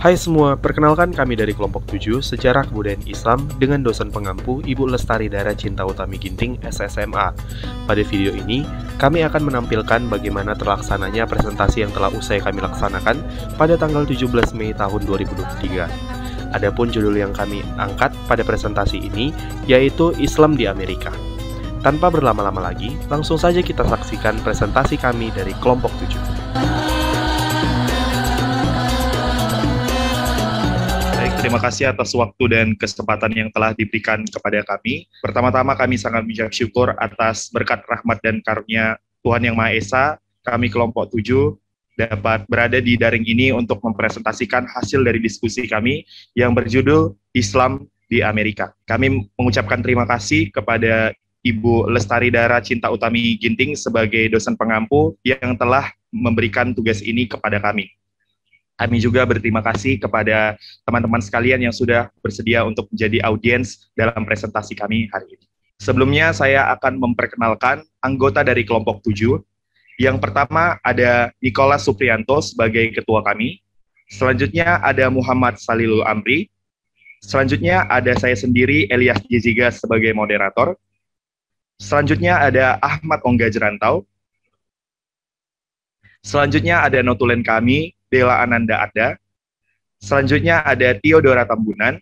Hai semua, perkenalkan kami dari kelompok 7 Sejarah Kebudayaan Islam dengan dosen pengampu Ibu Lestari Dara Cinta Utami Ginting, SSMA. Pada video ini, kami akan menampilkan bagaimana terlaksananya presentasi yang telah usai kami laksanakan pada tanggal 17 Mei tahun 2023. Adapun judul yang kami angkat pada presentasi ini yaitu Islam di Amerika. Tanpa berlama-lama lagi, langsung saja kita saksikan presentasi kami dari kelompok 7. Terima kasih atas waktu dan kesempatan yang telah diberikan kepada kami. Pertama-tama kami sangat mengucap syukur atas berkat rahmat dan karunia Tuhan Yang Maha Esa, kami kelompok 7 dapat berada di daring ini untuk mempresentasikan hasil dari diskusi kami yang berjudul Islam di Amerika. Kami mengucapkan terima kasih kepada Ibu Lestari Dara Cinta Utami Ginting sebagai dosen pengampu yang telah memberikan tugas ini kepada kami. Kami juga berterima kasih kepada teman-teman sekalian yang sudah bersedia untuk menjadi audiens dalam presentasi kami hari ini. Sebelumnya saya akan memperkenalkan anggota dari kelompok 7. Yang pertama ada Nicholas Suprianto sebagai ketua kami. Selanjutnya ada Muhammad Salilul Amri. Selanjutnya ada saya sendiri, Elias Jeziga sebagai moderator. Selanjutnya ada Ahmad Ongga Jerantau. Selanjutnya ada notulen kami, Dela Ananda Ada. Selanjutnya ada Theodora Tambunan.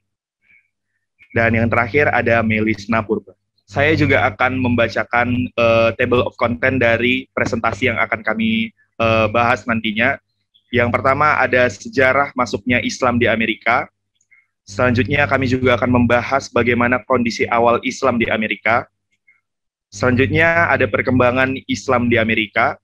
Dan yang terakhir ada Melisna Purba. Saya juga akan membacakan table of content dari presentasi yang akan kami bahas nantinya. Yang pertama ada sejarah masuknya Islam di Amerika. Selanjutnya kami juga akan membahas bagaimana kondisi awal Islam di Amerika. Selanjutnya ada perkembangan Islam di Amerika.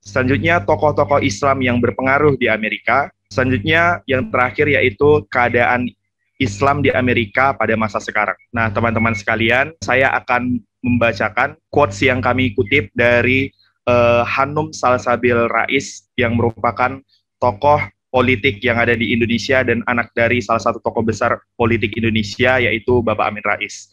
Selanjutnya, tokoh-tokoh Islam yang berpengaruh di Amerika. Selanjutnya, yang terakhir yaitu keadaan Islam di Amerika pada masa sekarang. Nah, teman-teman sekalian, saya akan membacakan quotes yang kami kutip dari Hanum Salsabil Rais, yang merupakan tokoh politik yang ada di Indonesia dan anak dari salah satu tokoh besar politik Indonesia, yaitu Bapak Amin Rais.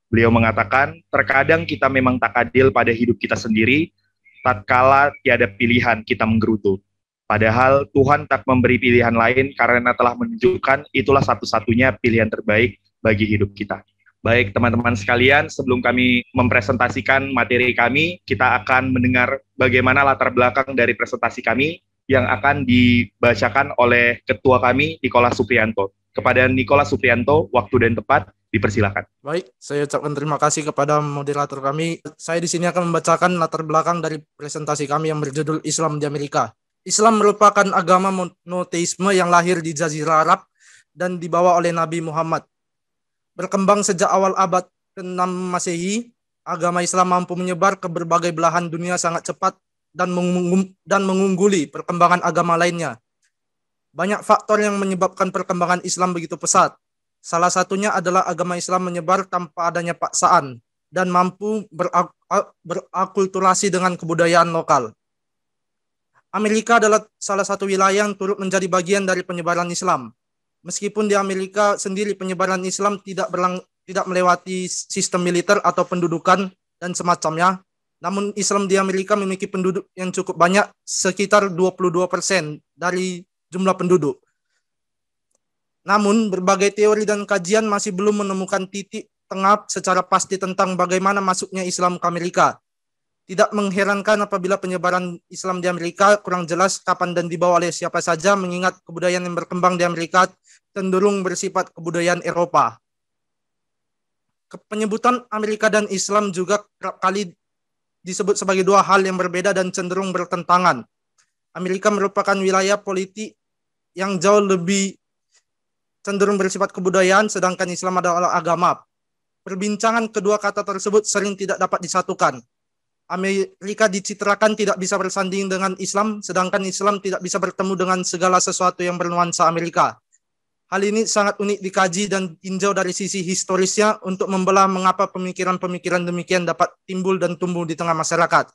Beliau mengatakan, terkadang kita memang tak adil pada hidup kita sendiri, tatkala tiada pilihan kita menggerutu. Padahal Tuhan tak memberi pilihan lain karena telah menunjukkan itulah satu-satunya pilihan terbaik bagi hidup kita. Baik teman-teman sekalian, sebelum kami mempresentasikan materi kami, kita akan mendengar bagaimana latar belakang dari presentasi kami yang akan dibacakan oleh ketua kami, Nicholas Suprianto. Kepada Nicholas Suprianto, waktu dan tempat, dipersilakan. Baik, saya ucapkan terima kasih kepada moderator kami. Saya di sini akan membacakan latar belakang dari presentasi kami yang berjudul Islam di Amerika. Islam merupakan agama monoteisme yang lahir di Jazirah Arab dan dibawa oleh Nabi Muhammad. Berkembang sejak awal abad ke-6 Masehi, agama Islam mampu menyebar ke berbagai belahan dunia sangat cepat dan mengungguli perkembangan agama lainnya. Banyak faktor yang menyebabkan perkembangan Islam begitu pesat. Salah satunya adalah agama Islam menyebar tanpa adanya paksaan dan mampu berakulturasi dengan kebudayaan lokal. Amerika adalah salah satu wilayah yang turut menjadi bagian dari penyebaran Islam. Meskipun di Amerika sendiri penyebaran Islam tidak melewati sistem militer atau pendudukan dan semacamnya, namun Islam di Amerika memiliki penduduk yang cukup banyak, sekitar 22% dari jumlah penduduk. Namun, berbagai teori dan kajian masih belum menemukan titik tengah secara pasti tentang bagaimana masuknya Islam ke Amerika. Tidak mengherankan apabila penyebaran Islam di Amerika kurang jelas kapan dan dibawa oleh siapa saja, mengingat kebudayaan yang berkembang di Amerika cenderung bersifat kebudayaan Eropa. Penyebutan Amerika dan Islam juga kerap kali disebut sebagai dua hal yang berbeda dan cenderung bertentangan. Amerika merupakan wilayah politik yang jauh lebih cenderung bersifat kebudayaan, sedangkan Islam adalah agama. Perbincangan kedua kata tersebut sering tidak dapat disatukan. Amerika dicitrakan tidak bisa bersanding dengan Islam, sedangkan Islam tidak bisa bertemu dengan segala sesuatu yang bernuansa Amerika. Hal ini sangat unik dikaji dan tinjau dari sisi historisnya untuk membelah mengapa pemikiran-pemikiran demikian dapat timbul dan tumbuh di tengah masyarakat.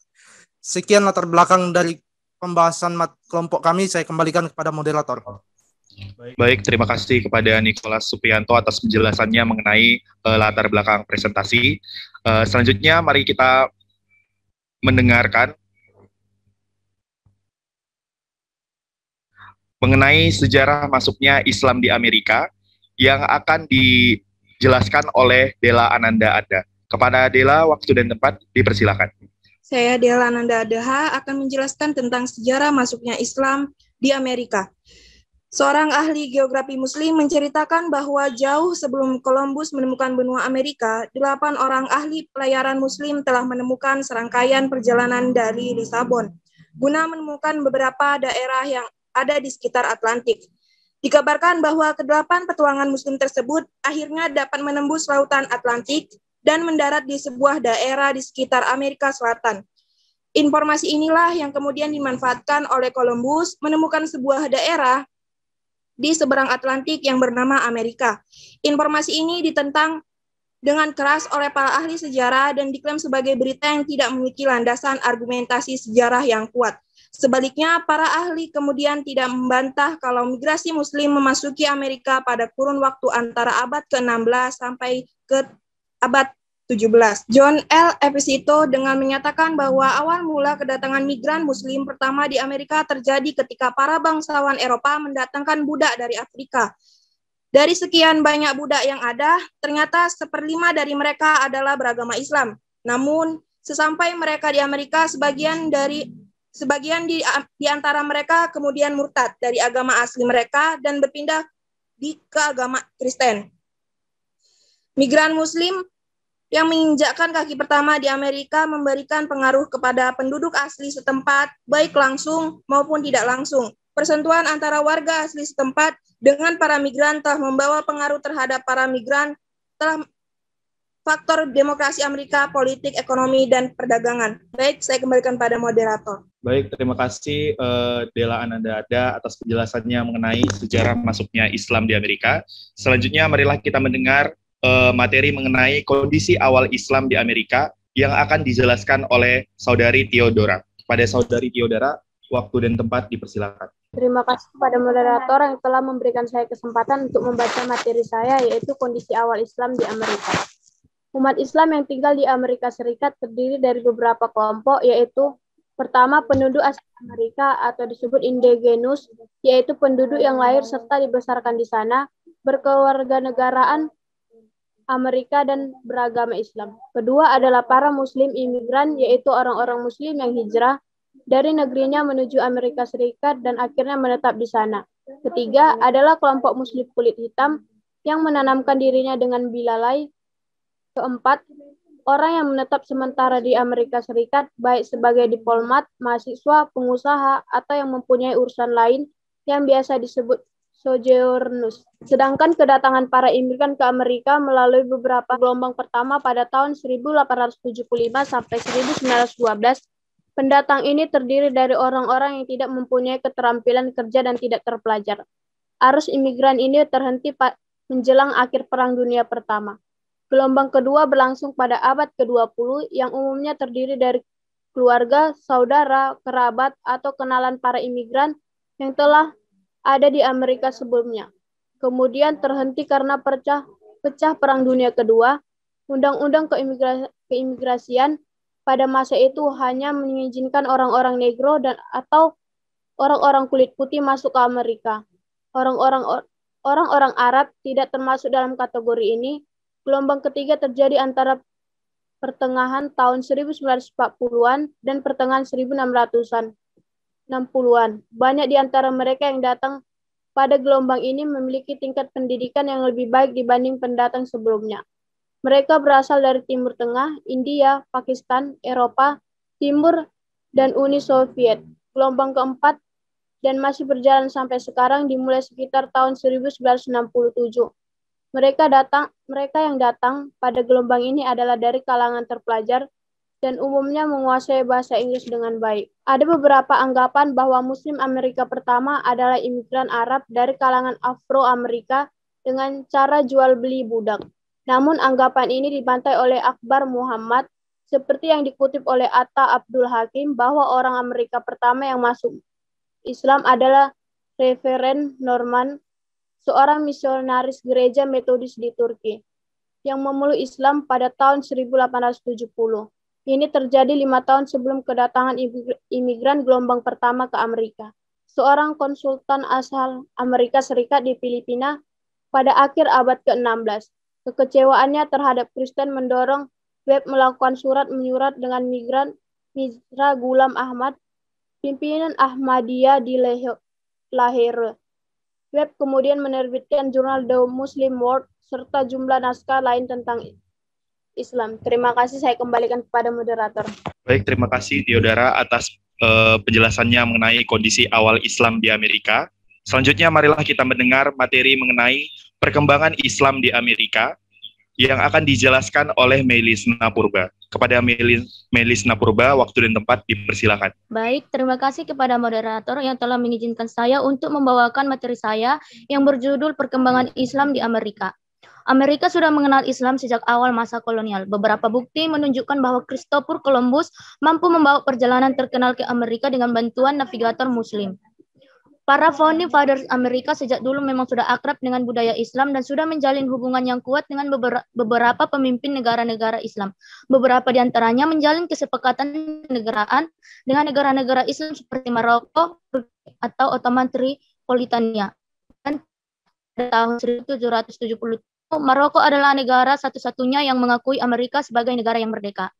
Sekian latar belakang dari pembahasan kelompok kami, saya kembalikan kepada moderator. Baik, terima kasih kepada Nicholas Suprianto atas penjelasannya mengenai latar belakang presentasi. Selanjutnya, mari kita mendengarkan mengenai sejarah masuknya Islam di Amerika yang akan dijelaskan oleh Dela Ananda Ada. Kepada Dela, waktu dan tempat dipersilakan. Saya Dela Ananda Adaha akan menjelaskan tentang sejarah masuknya Islam di Amerika. Seorang ahli geografi Muslim menceritakan bahwa jauh sebelum Columbus menemukan benua Amerika, 8 orang ahli pelayaran Muslim telah menemukan serangkaian perjalanan dari Lisabon guna menemukan beberapa daerah yang ada di sekitar Atlantik. Dikabarkan bahwa ke-8 petualangan Muslim tersebut akhirnya dapat menembus lautan Atlantik dan mendarat di sebuah daerah di sekitar Amerika Selatan. Informasi inilah yang kemudian dimanfaatkan oleh Columbus menemukan sebuah daerah di seberang Atlantik yang bernama Amerika. Informasi ini ditentang dengan keras oleh para ahli sejarah dan diklaim sebagai berita yang tidak memiliki landasan argumentasi sejarah yang kuat. Sebaliknya, para ahli kemudian tidak membantah kalau migrasi Muslim memasuki Amerika pada kurun waktu antara abad ke-16 sampai ke abad 17. John L. Esposito dengan menyatakan bahwa awal mula kedatangan migran Muslim pertama di Amerika terjadi ketika para bangsawan Eropa mendatangkan budak dari Afrika. Dari sekian banyak budak yang ada, ternyata 1/5 dari mereka adalah beragama Islam. Namun, sesampai mereka di Amerika, sebagian di antara mereka kemudian murtad dari agama asli mereka dan berpindah ke agama Kristen. Migran Muslim yang menginjakkan kaki pertama di Amerika memberikan pengaruh kepada penduduk asli setempat, baik langsung maupun tidak langsung. Persentuhan antara warga asli setempat dengan para migran telah membawa pengaruh terhadap para migran, telah faktor demokrasi Amerika, politik, ekonomi, dan perdagangan. Baik, saya kembalikan pada moderator. Baik, terima kasih Dela Ananda Ada atas penjelasannya mengenai sejarah masuknya Islam di Amerika. Selanjutnya, marilah kita mendengar materi mengenai kondisi awal Islam di Amerika yang akan dijelaskan oleh Saudari Theodora. Pada Saudari Theodora, waktu dan tempat dipersilakan. Terima kasih kepada moderator yang telah memberikan saya kesempatan untuk membaca materi saya, yaitu kondisi awal Islam di Amerika. Umat Islam yang tinggal di Amerika Serikat terdiri dari beberapa kelompok, yaitu pertama, penduduk asli Amerika atau disebut indigenous, yaitu penduduk yang lahir serta dibesarkan di sana, berkewarganegaraan Amerika dan beragama Islam. Kedua adalah para Muslim imigran, yaitu orang-orang Muslim yang hijrah dari negerinya menuju Amerika Serikat dan akhirnya menetap di sana. Ketiga adalah kelompok Muslim kulit hitam yang menanamkan dirinya dengan bilalai. Keempat, orang yang menetap sementara di Amerika Serikat, baik sebagai diplomat, mahasiswa, pengusaha, atau yang mempunyai urusan lain yang biasa disebut sojourners. Sedangkan kedatangan para imigran ke Amerika melalui beberapa gelombang pertama pada tahun 1875 sampai 1912, pendatang ini terdiri dari orang-orang yang tidak mempunyai keterampilan kerja dan tidak terpelajar. Arus imigran ini terhenti menjelang akhir Perang Dunia Pertama. Gelombang kedua berlangsung pada abad ke-20 yang umumnya terdiri dari keluarga, saudara, kerabat, atau kenalan para imigran yang telah ada di Amerika sebelumnya. Kemudian terhenti karena pecah Perang Dunia Kedua. Undang-undang keimigrasian pada masa itu hanya mengizinkan orang-orang negro dan atau orang-orang kulit putih masuk ke Amerika. Orang-orang Arab tidak termasuk dalam kategori ini. Gelombang ketiga terjadi antara pertengahan tahun 1940-an dan pertengahan 1960-an. Banyak di antara mereka yang datang pada gelombang ini memiliki tingkat pendidikan yang lebih baik dibanding pendatang sebelumnya. Mereka berasal dari Timur Tengah, India, Pakistan, Eropa, Timur, dan Uni Soviet. Gelombang keempat dan masih berjalan sampai sekarang dimulai sekitar tahun 1967. Mereka yang datang pada gelombang ini adalah dari kalangan terpelajar dan umumnya menguasai bahasa Inggris dengan baik. Ada beberapa anggapan bahwa Muslim Amerika pertama adalah imigran Arab dari kalangan Afro-Amerika dengan cara jual beli budak. Namun anggapan ini dibantai oleh Akbar Muhammad, seperti yang dikutip oleh Atta Abdul Hakim bahwa orang Amerika pertama yang masuk Islam adalah Reverend Norman, seorang misionaris gereja Metodis di Turki, yang memeluk Islam pada tahun 1870. Ini terjadi 5 tahun sebelum kedatangan imigran gelombang pertama ke Amerika. seorang konsultan asal Amerika Serikat di Filipina pada akhir abad ke-16. Kekecewaannya terhadap Kristen mendorong Webb melakukan surat menyurat dengan Mirza Ghulam Ahmad, pimpinan Ahmadiyah di Lahore. Webb kemudian menerbitkan jurnal The Muslim World serta jumlah naskah lain tentang Islam. Terima kasih, saya kembalikan kepada moderator. Baik, terima kasih Diodara atas penjelasannya mengenai kondisi awal Islam di Amerika. Selanjutnya marilah kita mendengar materi mengenai perkembangan Islam di Amerika yang akan dijelaskan oleh Melis Napurba. Kepada Melis Napurba, waktu dan tempat dipersilakan. Baik, terima kasih kepada moderator yang telah mengizinkan saya untuk membawakan materi saya yang berjudul Perkembangan Islam di Amerika. Amerika sudah mengenal Islam sejak awal masa kolonial. Beberapa bukti menunjukkan bahwa Christopher Columbus mampu membawa perjalanan terkenal ke Amerika dengan bantuan navigator Muslim. Para founding fathers Amerika sejak dulu memang sudah akrab dengan budaya Islam dan sudah menjalin hubungan yang kuat dengan beberapa pemimpin negara-negara Islam. Beberapa di antaranya menjalin kesepakatan negaraan dengan negara-negara Islam seperti Maroko atau Ottoman Tripolitania. Dan pada tahun 1770, Maroko adalah negara satu-satunya yang mengakui Amerika sebagai negara yang merdeka.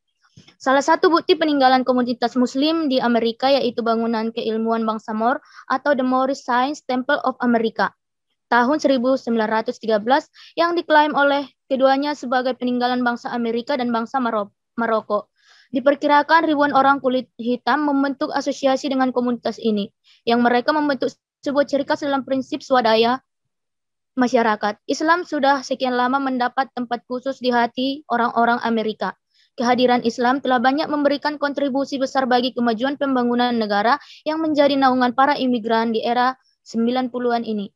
Salah satu bukti peninggalan komunitas Muslim di Amerika yaitu bangunan keilmuan bangsa Moor atau The Moorish Science Temple of America tahun 1913 yang diklaim oleh keduanya sebagai peninggalan bangsa Amerika dan bangsa Maroko. Diperkirakan ribuan orang kulit hitam membentuk asosiasi dengan komunitas ini, yang mereka membentuk sebuah ciri khas dalam prinsip swadaya masyarakat. Islam sudah sekian lama mendapat tempat khusus di hati orang-orang Amerika. Kehadiran Islam telah banyak memberikan kontribusi besar bagi kemajuan pembangunan negara yang menjadi naungan para imigran di era 90-an ini.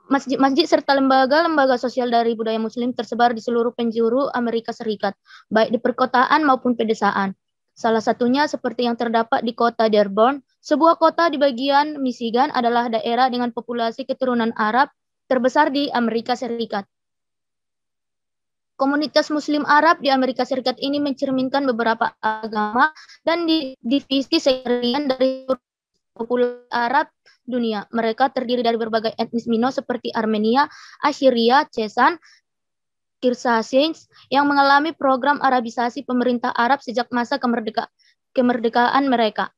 Masjid-masjid serta lembaga-lembaga sosial dari budaya Muslim tersebar di seluruh penjuru Amerika Serikat, baik di perkotaan maupun pedesaan. Salah satunya seperti yang terdapat di kota Dearborn, sebuah kota di bagian Michigan adalah daerah dengan populasi keturunan Arab terbesar di Amerika Serikat. Komunitas Muslim Arab di Amerika Serikat ini mencerminkan beberapa agama dan divisi sekalian dari populasi Arab dunia. Mereka terdiri dari berbagai etnis minoritas seperti Armenia, Assyria, Chesan, Kirgisistan yang mengalami program Arabisasi pemerintah Arab sejak masa kemerdekaan mereka.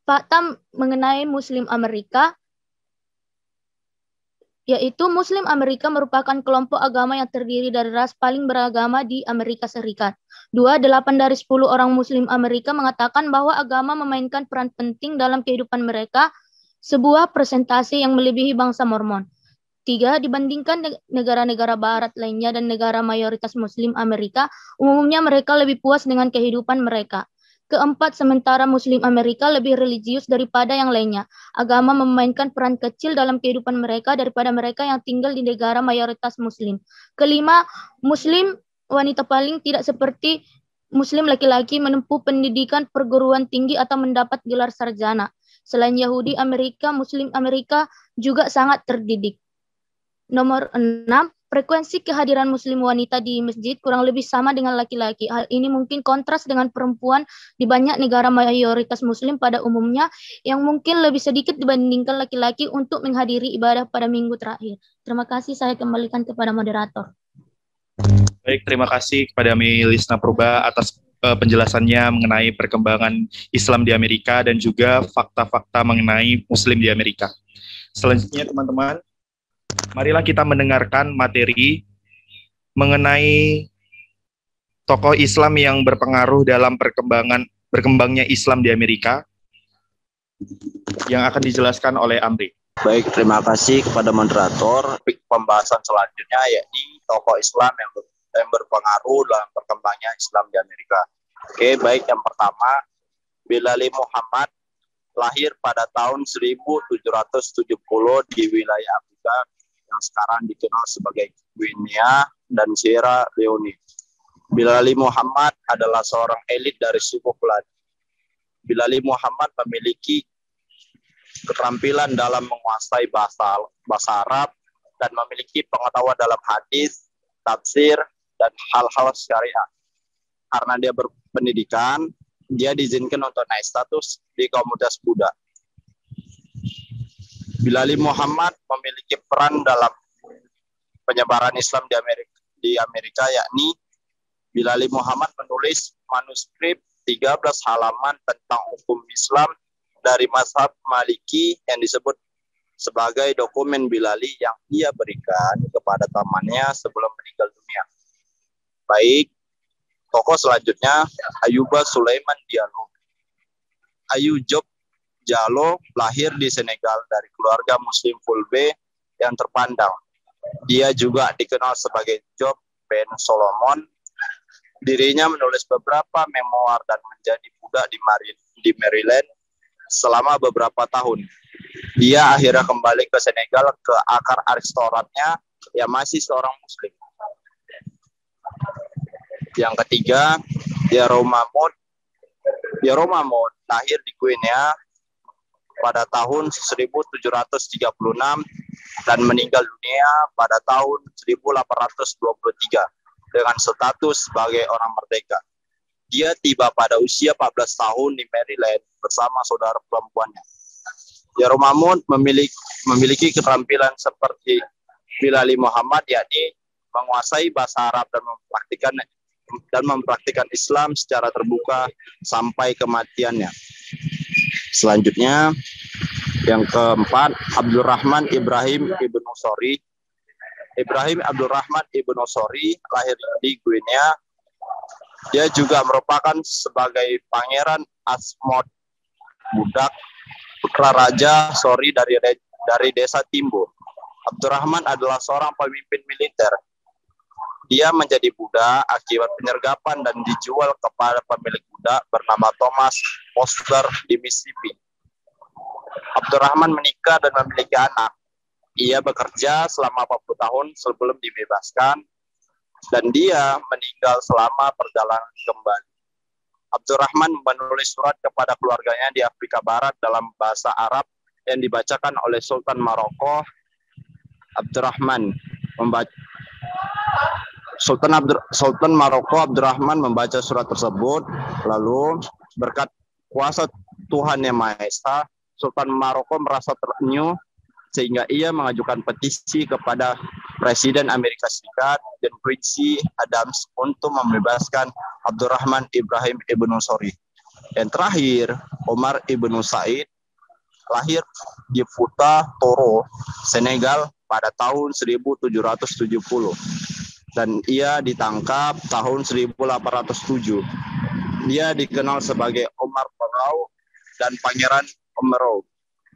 Fakta mengenai Muslim Amerika yaitu Muslim Amerika merupakan kelompok agama yang terdiri dari ras paling beragama di Amerika Serikat. 8 dari 10 orang Muslim Amerika mengatakan bahwa agama memainkan peran penting dalam kehidupan mereka, sebuah presentasi yang melebihi bangsa Mormon. 3, dibandingkan negara-negara barat lainnya dan negara mayoritas Muslim Amerika, umumnya mereka lebih puas dengan kehidupan mereka. 4, sementara Muslim Amerika lebih religius daripada yang lainnya. Agama memainkan peran kecil dalam kehidupan mereka daripada mereka yang tinggal di negara mayoritas Muslim. 5, Muslim wanita paling tidak seperti Muslim laki-laki menempuh pendidikan perguruan tinggi atau mendapat gelar sarjana. Selain Yahudi Amerika, Muslim Amerika juga sangat terdidik. Nomor 6, frekuensi kehadiran Muslim wanita di masjid kurang lebih sama dengan laki-laki. Hal ini mungkin kontras dengan perempuan di banyak negara mayoritas Muslim pada umumnya yang mungkin lebih sedikit dibandingkan laki-laki untuk menghadiri ibadah pada minggu terakhir. Terima kasih, saya kembalikan kepada moderator. Baik, terima kasih kepada Melis Napurba atas penjelasannya mengenai perkembangan Islam di Amerika dan juga fakta-fakta mengenai Muslim di Amerika. Selanjutnya teman-teman, marilah kita mendengarkan materi mengenai tokoh Islam yang berpengaruh dalam berkembangnya Islam di Amerika yang akan dijelaskan oleh Amri. Baik, terima kasih kepada moderator. Pembahasan selanjutnya yakni tokoh Islam yang berpengaruh dalam berkembangnya Islam di Amerika. Oke, baik, yang pertama, Bilal Muhammad lahir pada tahun 1770 di wilayah Afrika yang sekarang dikenal sebagai Guinea dan Sierra Leone. Bilal Muhammad adalah seorang elit dari suku Fulani. Bilal Muhammad memiliki keterampilan dalam menguasai bahasa Arab dan memiliki pengetahuan dalam hadis, tafsir, dan hal-hal syariah. Karena dia berpendidikan, dia diizinkan untuk naik status di komunitas Buddha. Bilali Muhammad memiliki peran dalam penyebaran Islam di Amerika, yakni Bilali Muhammad menulis manuskrip 13 halaman tentang hukum Islam dari mazhab Maliki yang disebut sebagai dokumen Bilali yang ia berikan kepada temannya sebelum meninggal dunia. Baik, tokoh selanjutnya Ayuba Sulaiman Diallo. Ayub Diallo lahir di Senegal dari keluarga Muslim Fulbe yang terpandang. Dia juga dikenal sebagai Job Ben Solomon. Dirinya menulis beberapa memoir dan menjadi budak di Maryland selama beberapa tahun. Dia akhirnya kembali ke Senegal ke akar restorannya yang masih seorang Muslim. Yang ketiga, Yero Mahmud lahir di Guinea pada tahun 1736 dan meninggal dunia pada tahun 1823 dengan status sebagai orang merdeka. Dia tiba pada usia 14 tahun di Maryland bersama saudara perempuannya. Yero Mahmud memiliki keterampilan seperti Bilali Muhammad, yakni menguasai bahasa Arab dan mempraktikkan Islam secara terbuka sampai kematiannya. Selanjutnya, yang keempat, Abdurrahman Ibrahim Ibnu Sori. Ibrahim Abdurrahman Ibnu Sori lahir di Guinea. Dia juga merupakan sebagai Pangeran Asmod Budak, putra Raja Sori dari desa Timbo. Abdurrahman adalah seorang pemimpin militer. Dia menjadi budak akibat penyergapan dan dijual kepada pemilik budak bernama Thomas Foster di Mississippi. Abdurrahman menikah dan memiliki anak. Ia bekerja selama 40 tahun sebelum dibebaskan dan dia meninggal selama perjalanan kembali. Abdurrahman menulis surat kepada keluarganya di Afrika Barat dalam bahasa Arab yang dibacakan oleh Sultan Maroko. Sultan Maroko Abdurrahman membaca surat tersebut, lalu berkat kuasa Tuhan Yang Maha Esa, Sultan Maroko merasa terenyuh sehingga ia mengajukan petisi kepada Presiden Amerika Serikat dan Prince Adams untuk membebaskan Abdurrahman Ibrahim Ibnu Sori. Dan terakhir, Omar Ibnu Said lahir di Fouta, Toro, Senegal pada tahun 1770 dan ia ditangkap tahun 1807. Dia dikenal sebagai Omar Farao dan Pangeran Omaro.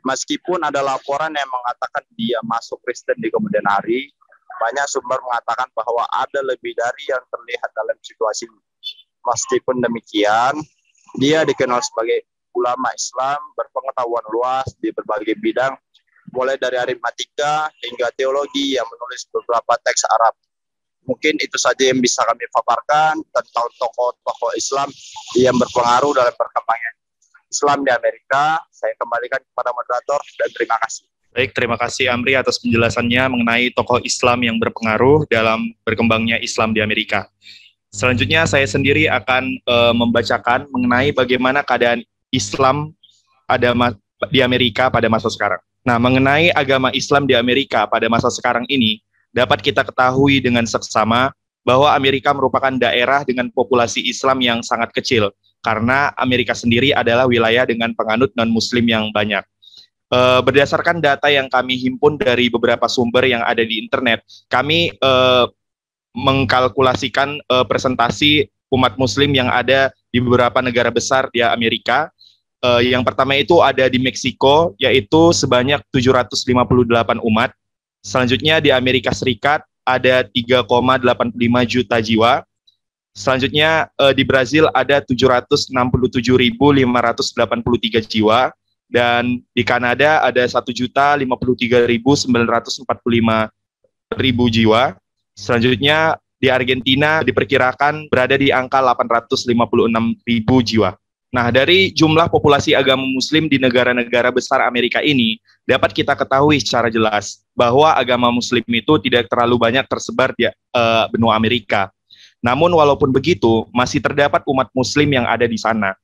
Meskipun ada laporan yang mengatakan dia masuk Kristen di kemudian hari, banyak sumber mengatakan bahwa ada lebih dari yang terlihat dalam situasi ini. Meskipun demikian, dia dikenal sebagai ulama Islam berpengetahuan luas di berbagai bidang, mulai dari aritmatika hingga teologi, yang menulis beberapa teks Arab. Mungkin itu saja yang bisa kami paparkan tentang tokoh-tokoh Islam yang berpengaruh dalam perkembangan Islam di Amerika. Saya kembalikan kepada moderator dan terima kasih. Baik, terima kasih Amri atas penjelasannya mengenai tokoh Islam yang berpengaruh dalam berkembangnya Islam di Amerika. Selanjutnya saya sendiri akan membacakan mengenai bagaimana keadaan Islam di Amerika pada masa sekarang. Nah, mengenai agama Islam di Amerika pada masa sekarang ini, dapat kita ketahui dengan seksama bahwa Amerika merupakan daerah dengan populasi Islam yang sangat kecil, karena Amerika sendiri adalah wilayah dengan penganut non-Muslim yang banyak. Berdasarkan data yang kami himpun dari beberapa sumber yang ada di internet, kami mengkalkulasikan presentasi umat Muslim yang ada di beberapa negara besar di Amerika. Yang pertama itu ada di Meksiko, yaitu sebanyak 758 umat. Selanjutnya di Amerika Serikat ada 3,85 juta jiwa. Selanjutnya di Brazil ada 767.583 jiwa. Dan di Kanada ada 1.053.945 jiwa. Selanjutnya di Argentina diperkirakan berada di angka 856.000 jiwa. Nah, dari jumlah populasi agama Muslim di negara-negara besar Amerika ini, dapat kita ketahui secara jelas bahwa agama Muslim itu tidak terlalu banyak tersebar di benua Amerika. Namun walaupun begitu, masih terdapat umat Muslim yang ada di sana.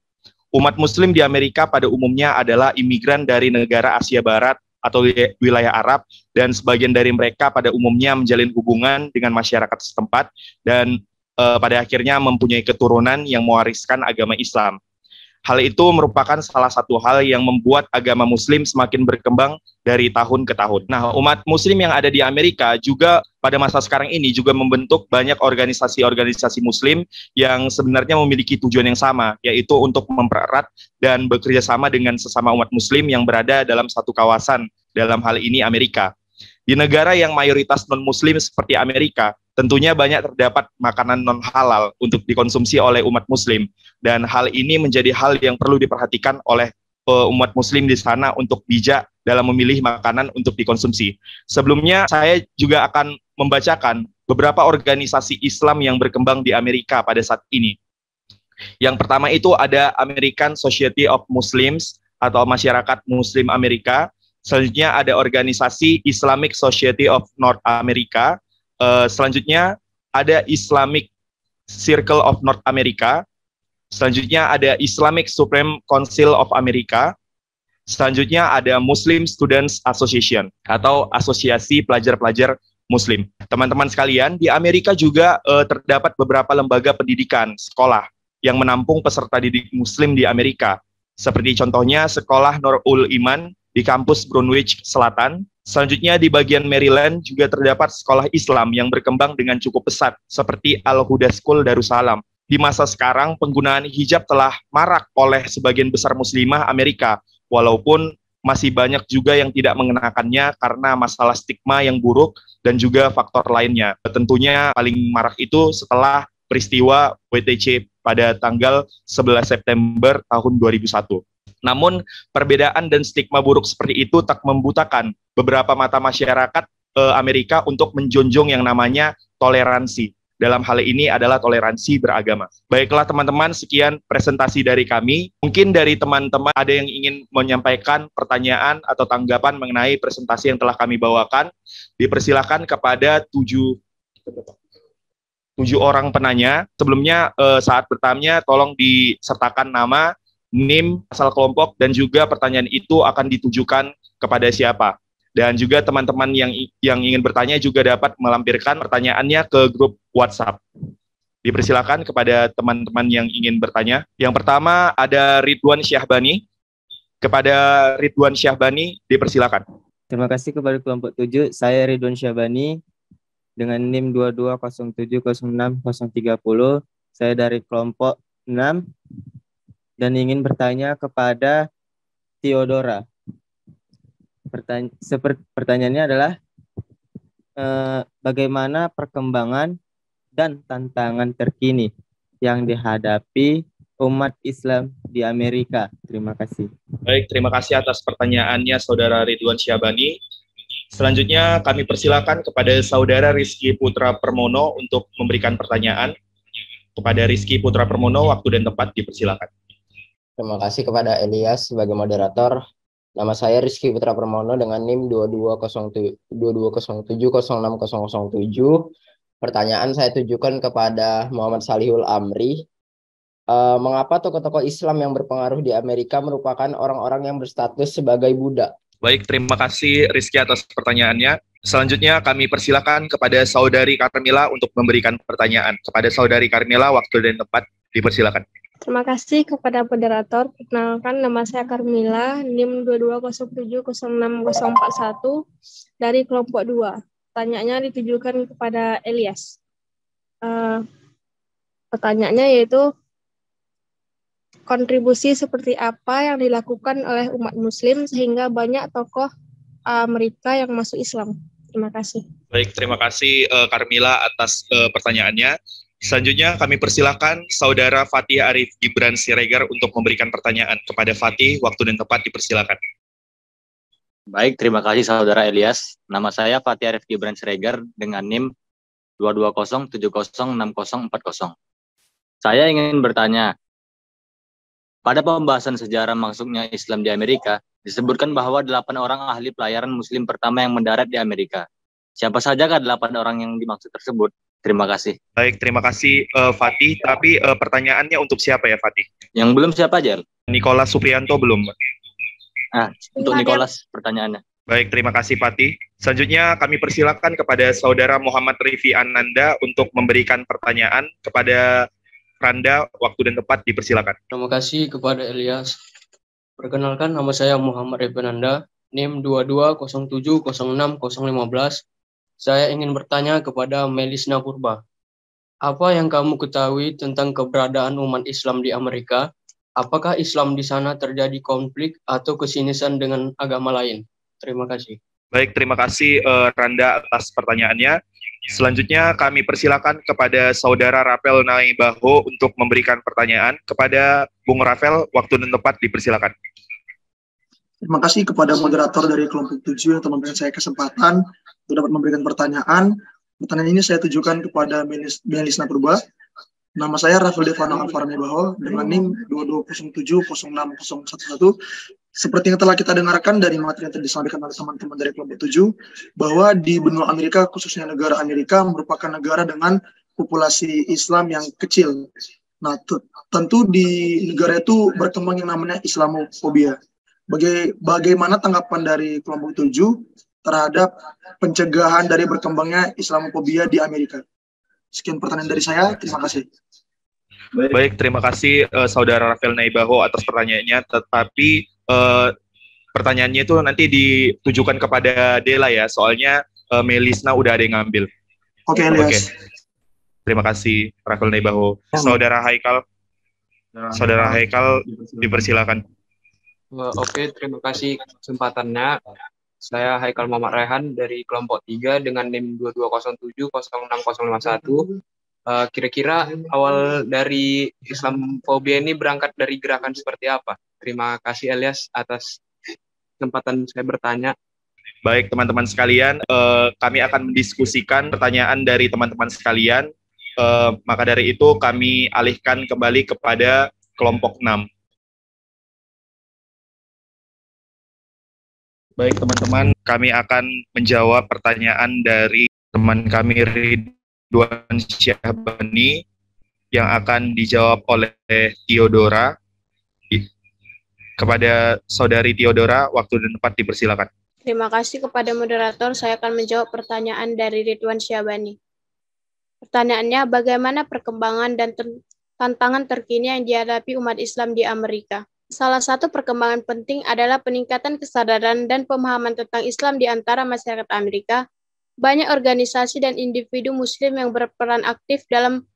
Umat Muslim di Amerika pada umumnya adalah imigran dari negara Asia Barat atau wilayah Arab, dan sebagian dari mereka pada umumnya menjalin hubungan dengan masyarakat setempat dan pada akhirnya mempunyai keturunan yang mewariskan agama Islam. Hal itu merupakan salah satu hal yang membuat agama Muslim semakin berkembang dari tahun ke tahun. Nah, umat Muslim yang ada di Amerika juga pada masa sekarang ini juga membentuk banyak organisasi-organisasi Muslim yang sebenarnya memiliki tujuan yang sama, yaitu untuk mempererat dan bekerja sama dengan sesama umat Muslim yang berada dalam satu kawasan, dalam hal ini Amerika. Di negara yang mayoritas non-Muslim seperti Amerika, tentunya banyak terdapat makanan non-halal untuk dikonsumsi oleh umat Muslim, dan hal ini menjadi hal yang perlu diperhatikan oleh umat Muslim di sana untuk bijak dalam memilih makanan untuk dikonsumsi. Sebelumnya, saya juga akan membacakan beberapa organisasi Islam yang berkembang di Amerika pada saat ini. Yang pertama itu ada American Society of Muslims atau Masyarakat Muslim Amerika. Selanjutnya ada organisasi Islamic Society of North America. Selanjutnya ada Islamic Circle of North America. Selanjutnya ada Islamic Supreme Council of America. Selanjutnya ada Muslim Students Association atau Asosiasi Pelajar-Pelajar Muslim. Teman-teman sekalian, di Amerika juga terdapat beberapa lembaga pendidikan sekolah yang menampung peserta didik Muslim di Amerika. Seperti contohnya Sekolah Nurul Iman di kampus Brunwich Selatan. Selanjutnya di bagian Maryland juga terdapat sekolah Islam yang berkembang dengan cukup pesat seperti Al-Huda School Darussalam. Di masa sekarang penggunaan hijab telah marak oleh sebagian besar muslimah Amerika, walaupun masih banyak juga yang tidak mengenakannya karena masalah stigma yang buruk dan juga faktor lainnya. Tentunya paling marak itu setelah peristiwa WTC pada tanggal 11 September tahun 2001. Namun, perbedaan dan stigma buruk seperti itu tak membutakan beberapa mata masyarakat Amerika untuk menjunjung yang namanya toleransi. Dalam hal ini adalah toleransi beragama. Baiklah teman-teman, sekian presentasi dari kami. Mungkin dari teman-teman ada yang ingin menyampaikan pertanyaan atau tanggapan mengenai presentasi yang telah kami bawakan. Dipersilakan kepada tujuh orang penanya. Sebelumnya saat bertanya tolong disertakan nama, NIM, asal kelompok, dan juga pertanyaan itu akan ditujukan kepada siapa. Dan juga teman-teman yang ingin bertanya juga dapat melampirkan pertanyaannya ke grup WhatsApp. Dipersilakan kepada teman-teman yang ingin bertanya. Yang pertama ada Ridwan Syahbani. Kepada Ridwan Syahbani, dipersilakan. Terima kasih kepada kelompok 7. Saya Ridwan Syahbani dengan NIM 220706030. Saya dari kelompok 6 dan ingin bertanya kepada Theodora. Pertanyaannya adalah bagaimana perkembangan dan tantangan terkini yang dihadapi umat Islam di Amerika? Terima kasih. Baik, terima kasih atas pertanyaannya Saudara Ridwan Syahbani. Selanjutnya kami persilakan kepada Saudara Rizky Putra Permono untuk memberikan pertanyaan. Kepada Rizky Putra Permono, waktu dan tempat dipersilakan. Terima kasih kepada Elias sebagai moderator. Nama saya Rizky Putra Permono dengan NIM 2207060007. Pertanyaan saya tujukan kepada Muhammad Salihul Amri. Mengapa tokoh-tokoh Islam yang berpengaruh di Amerika merupakan orang-orang yang berstatus sebagai budak? Baik, terima kasih Rizky atas pertanyaannya. Selanjutnya kami persilakan kepada Saudari Karmila untuk memberikan pertanyaan. Kepada Saudari Karmila, waktu dan tempat dipersilakan. Terima kasih kepada moderator. Perkenalkan, nama saya Karmila, NIM 2207060041 dari kelompok 2. Pertanyaannya ditujukan kepada Elias. Pertanyaannya yaitu, kontribusi seperti apa yang dilakukan oleh umat Muslim sehingga banyak tokoh Amerika yang masuk Islam? Terima kasih. Baik, terima kasih Karmila atas pertanyaannya. Selanjutnya kami persilakan Saudara Fatih Arif Gibran Siregar untuk memberikan pertanyaan. Kepada Fatih, waktu dan tempat dipersilakan. Baik, terima kasih Saudara Elias. Nama saya Fatih Arif Gibran Siregar dengan NIM 220706040. Saya ingin bertanya, pada pembahasan sejarah masuknya Islam di Amerika, disebutkan bahwa 8 orang ahli pelayaran Muslim pertama yang mendarat di Amerika. Siapa sajakah 8 orang yang dimaksud tersebut? Terima kasih. Baik, terima kasih Fatih. Tapi pertanyaannya untuk siapa ya Fatih? Yang belum siapa aja? Nicholas Suprianto belum. Untuk Nicholas pertanyaannya. Baik, terima kasih Fatih. Selanjutnya kami persilakan kepada Saudara Muhammad Rifi Ananda untuk memberikan pertanyaan kepada Randa. Waktu dan tempat dipersilakan. Terima kasih kepada Elias. Perkenalkan, nama saya Muhammad Rifi Ananda, NIM 2207060015. Saya ingin bertanya kepada Melisna Purba. Apa yang kamu ketahui tentang keberadaan umat Islam di Amerika? Apakah Islam di sana terjadi konflik atau kesindisan dengan agama lain? Terima kasih. Baik, terima kasih Randa atas pertanyaannya. Selanjutnya kami persilakan kepada Saudara Rafael Naibaho untuk memberikan pertanyaan. Kepada Bung Rafael, waktu dan tempat dipersilakan. Terima kasih kepada moderator dari kelompok 7 yang telah memberikan saya kesempatan untuk dapat memberikan pertanyaan. Pertanyaan ini saya tujukan kepada Melisna Purba. Nama saya Rafael Devano Alvaro Naibaho dengan NIM 2207060011. Seperti yang telah kita dengarkan dari materi yang disampaikan oleh teman-teman dari kelompok 7, bahwa di benua Amerika, khususnya negara Amerika, merupakan negara dengan populasi Islam yang kecil. Nah, tentu di negara itu berkembang yang namanya Islamofobia. Bagaimana tanggapan dari kelompok 7 terhadap pencegahan dari berkembangnya Islamofobia di Amerika? Sekian pertanyaan dari saya, terima kasih. Baik, terima kasih Saudara Rafael Naibaho atas pertanyaannya, tetapi pertanyaannya itu nanti ditujukan kepada Dela ya, soalnya Melisna udah ada yang ngambil. Oke, Elias. Terima kasih Rafael Naibaho. Saudara Haikal dipersilakan. Oke, terima kasih kesempatannya. Saya Haikal Muhammad Rehan dari kelompok 3 dengan NIM 2207060051. Kira-kira awal dari Islamofobia ini berangkat dari gerakan seperti apa? Terima kasih Elias atas kesempatan saya bertanya. Baik teman-teman sekalian, kami akan mendiskusikan pertanyaan dari teman-teman sekalian. Maka dari itu kami alihkan kembali kepada kelompok 6. Baik teman-teman, kami akan menjawab pertanyaan dari teman kami Ridwan Syahbani yang akan dijawab oleh Theodora. Kepada Saudari Theodora, waktu dan tempat dipersilakan. Terima kasih kepada moderator, saya akan menjawab pertanyaan dari Ridwan Syahbani. Pertanyaannya, bagaimana perkembangan dan tantangan terkini yang dihadapi umat Islam di Amerika? Salah satu perkembangan penting adalah peningkatan kesadaran dan pemahaman tentang Islam di antara masyarakat Amerika. Banyak organisasi dan individu Muslim yang berperan aktif dalam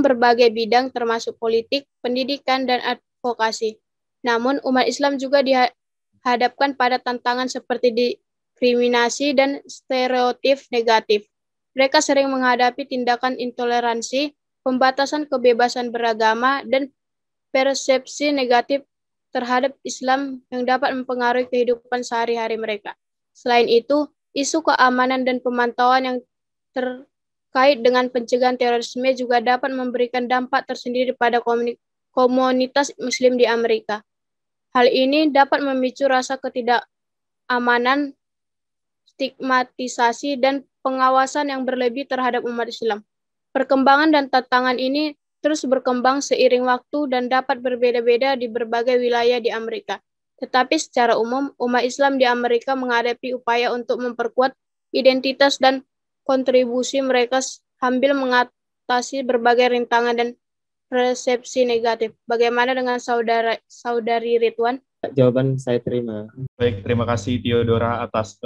berbagai bidang termasuk politik, pendidikan, dan advokasi. Namun, umat Islam juga dihadapkan pada tantangan seperti diskriminasi dan stereotip negatif. Mereka sering menghadapi tindakan intoleransi, pembatasan kebebasan beragama, dan persepsi negatif terhadap Islam yang dapat mempengaruhi kehidupan sehari-hari mereka. Selain itu, isu keamanan dan pemantauan yang terkait dengan pencegahan terorisme juga dapat memberikan dampak tersendiri pada komunitas Muslim di Amerika. Hal ini dapat memicu rasa ketidakamanan, stigmatisasi, dan pengawasan yang berlebih terhadap umat Islam. Perkembangan dan tantangan ini terus berkembang seiring waktu dan dapat berbeda-beda di berbagai wilayah di Amerika. Tetapi secara umum, umat Islam di Amerika menghadapi upaya untuk memperkuat identitas dan kontribusi mereka sambil mengatasi berbagai rintangan dan persepsi negatif. Bagaimana dengan saudari Ridwan? Jawaban saya terima. Baik, terima kasih Theodora atas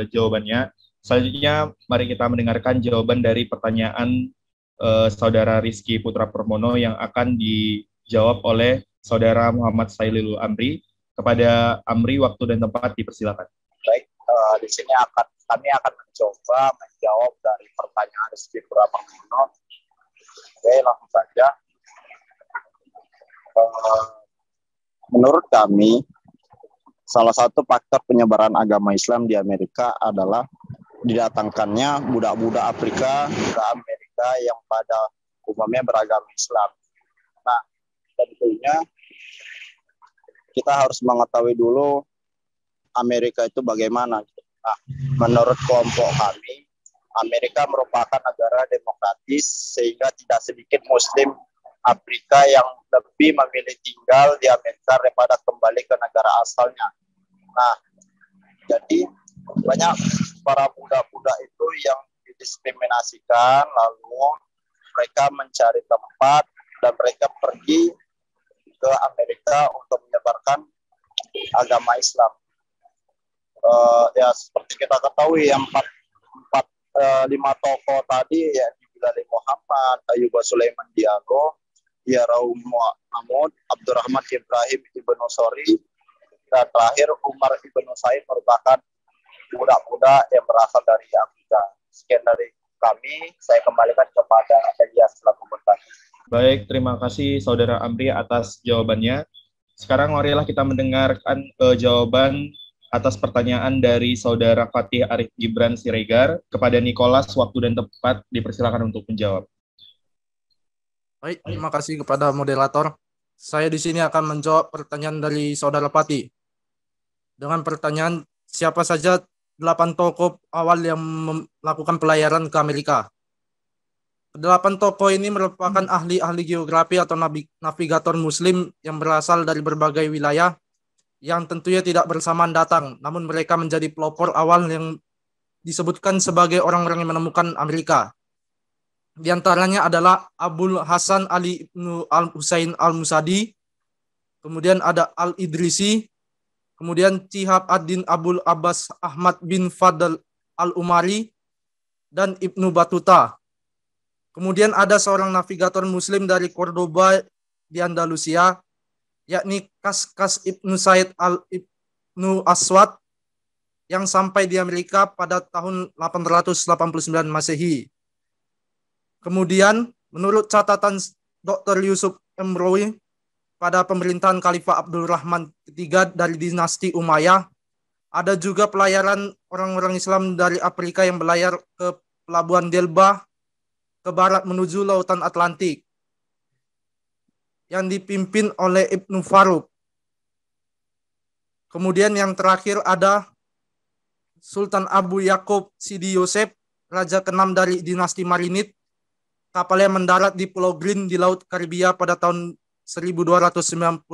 jawabannya. Selanjutnya, mari kita mendengarkan jawaban dari pertanyaan Saudara Rizky Putra Permono yang akan dijawab oleh Saudara Muhammad Sailul Amri. Kepada Amri, waktu dan tempat dipersilakan. Baik, di sini kami akan mencoba menjawab dari pertanyaan Rizky Putra Permono. Oke, langsung saja. Menurut kami, salah satu faktor penyebaran agama Islam di Amerika adalah didatangkannya budak-budak Afrika ke Amerika yang pada umumnya beragama Islam. Nah, tentunya kita harus mengetahui dulu Amerika itu bagaimana. Nah, menurut kelompok kami, Amerika merupakan negara demokratis sehingga tidak sedikit Muslim Afrika yang lebih memilih tinggal di Amerika daripada kembali ke negara asalnya. Nah, jadi banyak para budak-budak itu yang didiskriminasikan, lalu mereka mencari tempat dan mereka pergi ke Amerika untuk menyebarkan agama Islam. Ya seperti kita ketahui yang 5 tokoh tadi, ya Bilal Muhammad, Ayuba Sulaiman Diago, Raum Mahmud, Abdurrahman Ibrahim Ibnu Sori, dan terakhir Umar Ibnu Said merupakan budak-budak yang berasal dari Afrika. Sekian dari kami, saya kembalikan kepada Elias selaku bertanya. Baik, terima kasih Saudara Amri atas jawabannya. Sekarang marilah kita mendengarkan jawaban atas pertanyaan dari Saudara Fatih Arif Gibran Siregar kepada Nicholas. Waktu dan tempat dipersilakan untuk menjawab. Baik, terima kasih kepada moderator. Saya di sini akan menjawab pertanyaan dari Saudara Fatih. Dengan pertanyaan, siapa saja 8 tokoh awal yang melakukan pelayaran ke Amerika? 8 tokoh ini merupakan ahli-ahli geografi atau navigator Muslim yang berasal dari berbagai wilayah yang tentunya tidak bersamaan datang, namun mereka menjadi pelopor awal yang disebutkan sebagai orang-orang yang menemukan Amerika. Di antaranya adalah Abul Hasan Ali Ibnu Al-Husain Al-Musadi, kemudian ada Al-Idrisi, kemudian Cihab ad-Din Abul Abbas Ahmad bin Fadl Al-Umari, dan Ibnu Batuta. Kemudian ada seorang navigator Muslim dari Cordoba di Andalusia, yakni Kaskas Ibnu Said Al-Ibnu Aswad, yang sampai di Amerika pada tahun 889 Masehi. Kemudian, menurut catatan Dr. Yusuf Emrowi, pada pemerintahan Khalifah Abdul Rahman III dari dinasti Umayyah, ada juga pelayaran orang-orang Islam dari Afrika yang berlayar ke Pelabuhan Delba ke barat menuju Lautan Atlantik, yang dipimpin oleh Ibnu Faruk. Kemudian yang terakhir ada Sultan Abu Yakub Sidi Yosef, Raja ke-6 dari dinasti Marinid. Kapalnya mendarat di Pulau Green di Laut Karibia pada tahun 1291.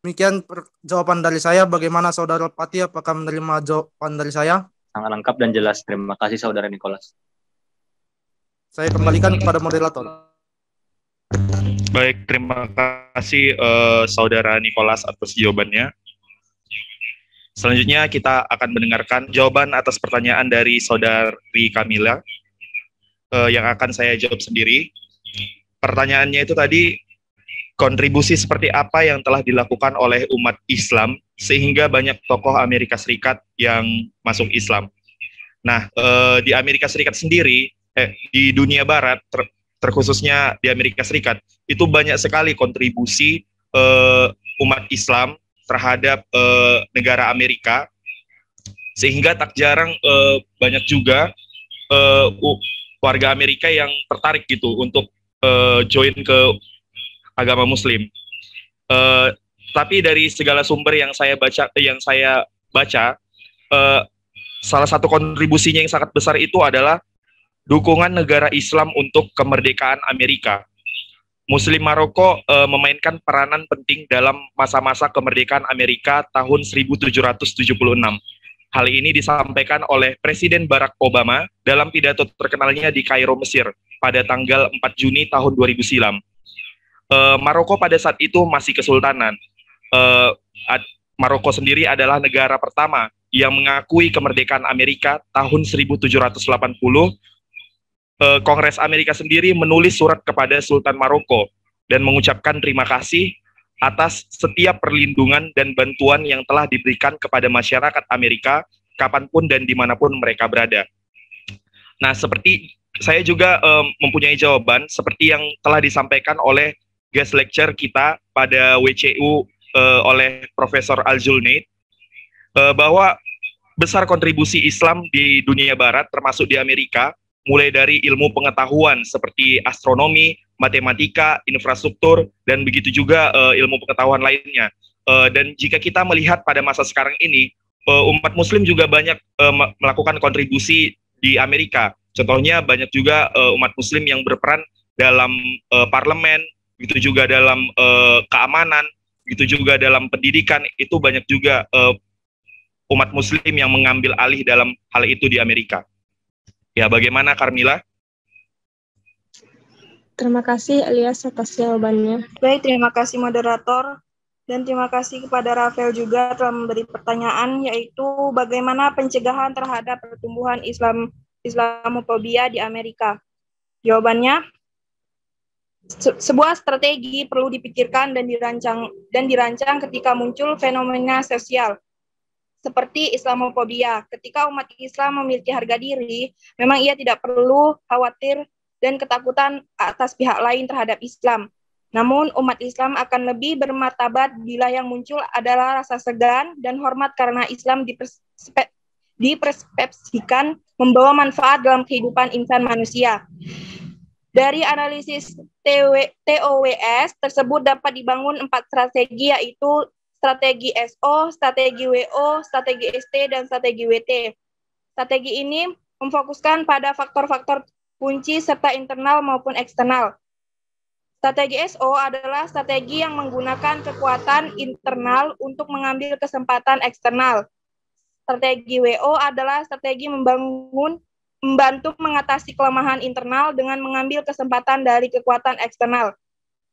Demikian jawaban dari saya. Bagaimana Saudara Fatih, apakah menerima jawaban dari saya? Sangat lengkap dan jelas. Terima kasih Saudara Nicholas. Saya kembalikan kepada moderator. Baik, terima kasih Saudara Nicholas atas jawabannya. Selanjutnya kita akan mendengarkan jawaban atas pertanyaan dari Saudari Kamila yang akan saya jawab sendiri. Pertanyaannya itu tadi, kontribusi seperti apa yang telah dilakukan oleh umat Islam sehingga banyak tokoh Amerika Serikat yang masuk Islam. Nah, di Amerika Serikat sendiri, di dunia Barat, terkhususnya di Amerika Serikat, itu banyak sekali kontribusi umat Islam terhadap negara Amerika, sehingga tak jarang banyak juga warga Amerika yang tertarik gitu untuk join ke agama Muslim. Tapi dari segala sumber yang saya baca, salah satu kontribusinya yang sangat besar itu adalah dukungan negara Islam untuk kemerdekaan Amerika. Muslim Maroko memainkan peranan penting dalam masa-masa kemerdekaan Amerika tahun 1776. Hal ini disampaikan oleh Presiden Barack Obama dalam pidato terkenalnya di Kairo, Mesir pada tanggal 4 Juni tahun 2000 silam. Maroko pada saat itu masih kesultanan. Maroko sendiri adalah negara pertama yang mengakui kemerdekaan Amerika tahun 1780. Kongres Amerika sendiri menulis surat kepada Sultan Maroko dan mengucapkan terima kasih atas setiap perlindungan dan bantuan yang telah diberikan kepada masyarakat Amerika kapanpun dan dimanapun mereka berada. Nah, seperti saya juga mempunyai jawaban seperti yang telah disampaikan oleh guest lecture kita pada WCU oleh Profesor Al-Zulnaid, bahwa besar kontribusi Islam di dunia Barat termasuk di Amerika, mulai dari ilmu pengetahuan seperti astronomi, matematika, infrastruktur, dan begitu juga ilmu pengetahuan lainnya. Dan jika kita melihat pada masa sekarang ini, umat Muslim juga banyak melakukan kontribusi di Amerika. Contohnya banyak juga umat muslim yang berperan dalam parlemen, begitu juga dalam keamanan, begitu juga dalam pendidikan. Itu banyak juga umat muslim yang mengambil alih dalam hal itu di Amerika. Ya, bagaimana Carmila? Terima kasih Elias atas jawabannya. Baik, terima kasih moderator. Dan terima kasih kepada Rafael juga telah memberi pertanyaan, yaitu bagaimana pencegahan terhadap pertumbuhan Islamofobia di Amerika. Jawabannya, sebuah strategi perlu dipikirkan dan dirancang ketika muncul fenomena sosial seperti Islamofobia. Ketika umat Islam memiliki harga diri, memang ia tidak perlu khawatir dan ketakutan atas pihak lain terhadap Islam. Namun, umat Islam akan lebih bermartabat bila yang muncul adalah rasa segan dan hormat karena Islam dipersepsikan membawa manfaat dalam kehidupan insan manusia. Dari analisis TOWS tersebut dapat dibangun 4 strategi, yaitu strategi SO, strategi WO, strategi ST, dan strategi WT. Strategi ini memfokuskan pada faktor-faktor kunci serta internal maupun eksternal. Strategi SO adalah strategi yang menggunakan kekuatan internal untuk mengambil kesempatan eksternal. Strategi WO adalah strategi membantu mengatasi kelemahan internal dengan mengambil kesempatan dari kekuatan eksternal.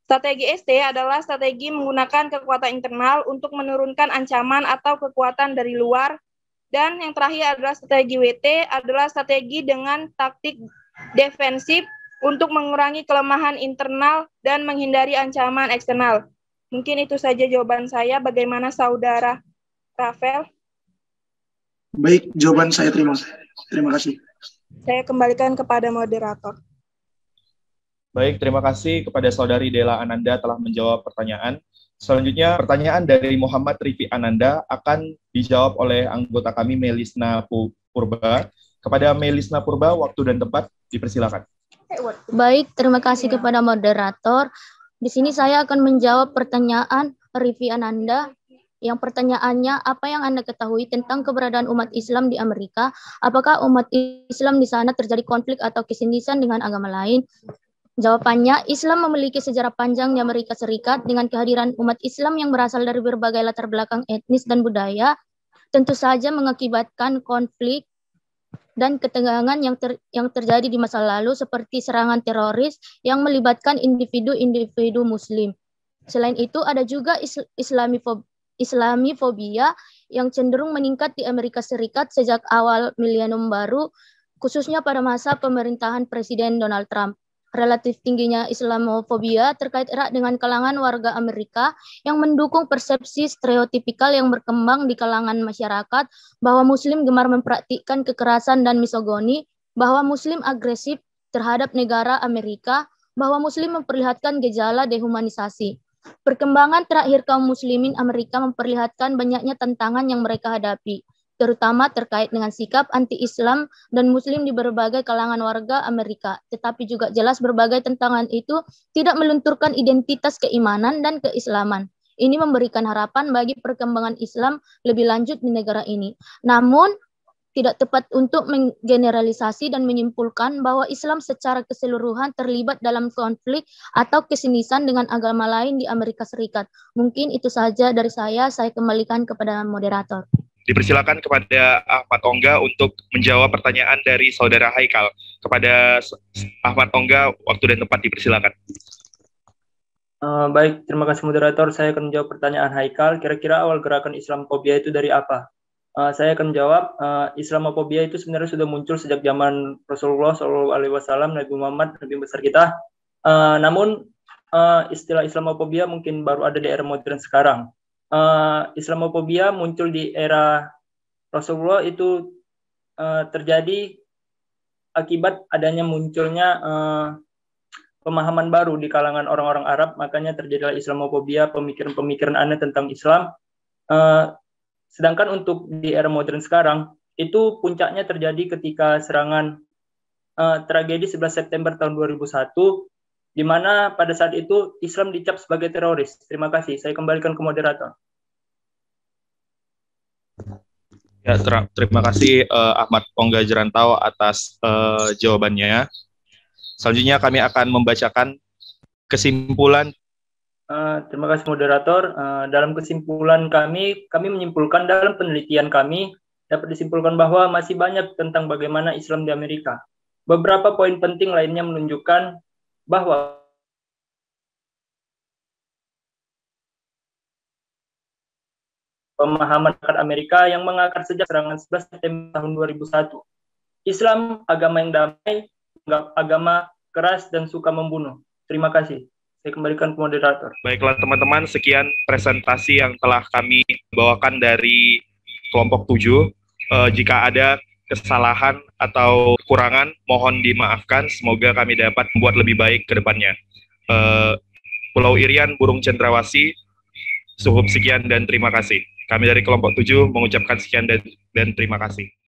Strategi ST adalah strategi menggunakan kekuatan internal untuk menurunkan ancaman atau kekuatan dari luar. Dan yang terakhir adalah strategi WT, adalah strategi dengan taktik defensif untuk mengurangi kelemahan internal dan menghindari ancaman eksternal. Mungkin itu saja jawaban saya. Bagaimana saudara Rafael? Baik, jawaban saya terima kasih. Saya kembalikan kepada moderator. Baik, terima kasih kepada saudari Dela Ananda telah menjawab pertanyaan. Selanjutnya, pertanyaan dari Muhammad Rifi Ananda akan dijawab oleh anggota kami Melisna Purba. Kepada Melisna Purba, waktu dan tempat dipersilakan. Baik, terima kasih kepada moderator. Di sini saya akan menjawab pertanyaan Rifi Ananda. Yang pertanyaannya, apa yang Anda ketahui tentang keberadaan umat Islam di Amerika? Apakah umat Islam di sana terjadi konflik atau kesindisan dengan agama lain? Jawabannya, Islam memiliki sejarah panjang di Amerika Serikat dengan kehadiran umat Islam yang berasal dari berbagai latar belakang etnis dan budaya, tentu saja mengakibatkan konflik dan ketegangan yang terjadi di masa lalu seperti serangan teroris yang melibatkan individu-individu muslim. Selain itu ada juga Islamofobia yang cenderung meningkat di Amerika Serikat sejak awal milenium baru, khususnya pada masa pemerintahan Presiden Donald Trump. Relatif tingginya Islamofobia terkait erat dengan kalangan warga Amerika yang mendukung persepsi stereotipikal yang berkembang di kalangan masyarakat bahwa Muslim gemar mempraktikkan kekerasan dan misogoni, bahwa Muslim agresif terhadap negara Amerika, bahwa Muslim memperlihatkan gejala dehumanisasi. Perkembangan terakhir kaum Muslimin Amerika memperlihatkan banyaknya tantangan yang mereka hadapi, terutama terkait dengan sikap anti-Islam dan Muslim di berbagai kalangan warga Amerika. Tetapi juga jelas berbagai tantangan itu tidak melunturkan identitas keimanan dan keislaman. Ini memberikan harapan bagi perkembangan Islam lebih lanjut di negara ini. Namun, tidak tepat untuk menggeneralisasi dan menyimpulkan bahwa Islam secara keseluruhan terlibat dalam konflik atau kesindisan dengan agama lain di Amerika Serikat. Mungkin itu saja dari saya kembalikan kepada moderator. Dipersilakan kepada Ahmad Ongga untuk menjawab pertanyaan dari saudara Haikal. Kepada Ahmad Ongga, waktu dan tempat dipersilakan. Baik, terima kasih moderator. Saya akan menjawab pertanyaan Haikal. Kira-kira awal gerakan Islamofobia itu dari apa? Saya akan menjawab, Islamofobia itu sebenarnya sudah muncul sejak zaman Rasulullah SAW, Nabi Muhammad, Nabi besar kita. Namun, istilah Islamofobia mungkin baru ada di era modern sekarang. Islamofobia muncul di era Rasulullah itu terjadi akibat adanya munculnya pemahaman baru di kalangan orang-orang Arab, makanya terjadilah Islamofobia, pemikiran-pemikiran aneh tentang Islam. Sedangkan untuk di era modern sekarang, itu puncaknya terjadi ketika serangan tragedi 11 September tahun 2001, di mana pada saat itu Islam dicap sebagai teroris. Terima kasih. Saya kembalikan ke moderator. Ya, terima kasih Ahmad Pongga Jerantau atas jawabannya. Selanjutnya kami akan membacakan kesimpulan. Terima kasih moderator. Dalam kesimpulan kami menyimpulkan dalam penelitian kami dapat disimpulkan bahwa masih banyak tentang bagaimana Islam di Amerika. Beberapa poin penting lainnya menunjukkan bahwa pemahaman Amerika yang mengakar sejak serangan 11 September tahun 2001. Islam agama yang damai, agama keras dan suka membunuh. Terima kasih. Saya kembalikan ke moderator. Baiklah teman-teman, sekian presentasi yang telah kami bawakan dari kelompok 7. Jika ada kesalahan atau kekurangan, mohon dimaafkan. Semoga kami dapat membuat lebih baik ke depannya. Pulau Irian, Burung Cendrawasih, cukup sekian dan terima kasih. Kami dari kelompok 7 mengucapkan sekian dan terima kasih.